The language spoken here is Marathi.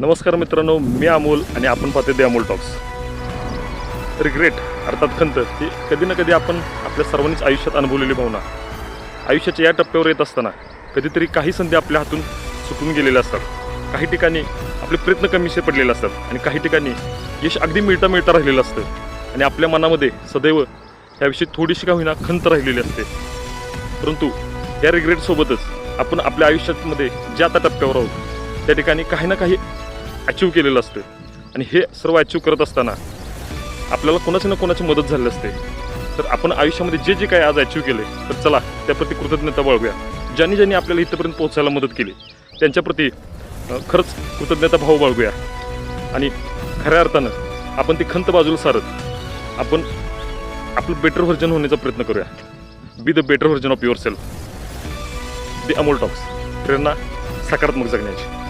नमस्कार मित्रांनो, मी अमोल आणि आपण पाहते द अमोल टॉक्स. रिग्रेट अर्थात खंत ही कधी ना कधी आपण आपल्या सर्वांनीच आयुष्यात अनुभवलेली भावना. आयुष्याच्या या टप्प्यावर येत असताना कधीतरी काही संधी आपल्या हातून सुटून गेलेल्या असतात. काही ठिकाणी आपले प्रयत्न कमीसे पडलेले असतात आणि काही ठिकाणी यश अगदी मिळता मिळता राहिलेलं असतं आणि आपल्या मनामध्ये सदैव याविषयी थोडीशी का होईना खंत राहिलेली असते. परंतु या रिग्रेटसोबतच आपण आपल्या आयुष्यामध्ये ज्या आता टप्प्यावर आहोत त्या ठिकाणी काही ना काही अचीव केलेलं असतं आणि हे सर्व अचीव करत असताना आपल्याला कोणाची ना कोणाची मदत झाली असते. तर आपण आयुष्यामध्ये जे जे काही आज अचीव केले तर चला त्याप्रती कृतज्ञता बाळगूया. ज्यांनी ज्यांनी आपल्याला इथपर्यंत पोहोचायला मदत केली त्यांच्याप्रती खरंच कृतज्ञता भाव बाळगूया आणि खऱ्या अर्थानं आपण ती खंत बाजूला सारत आपण आपलं बेटर व्हर्जन होण्याचा प्रयत्न करूया. Be the better version of yourself. The Amol talks, प्रेरणा सकारात्मक जगण्याची.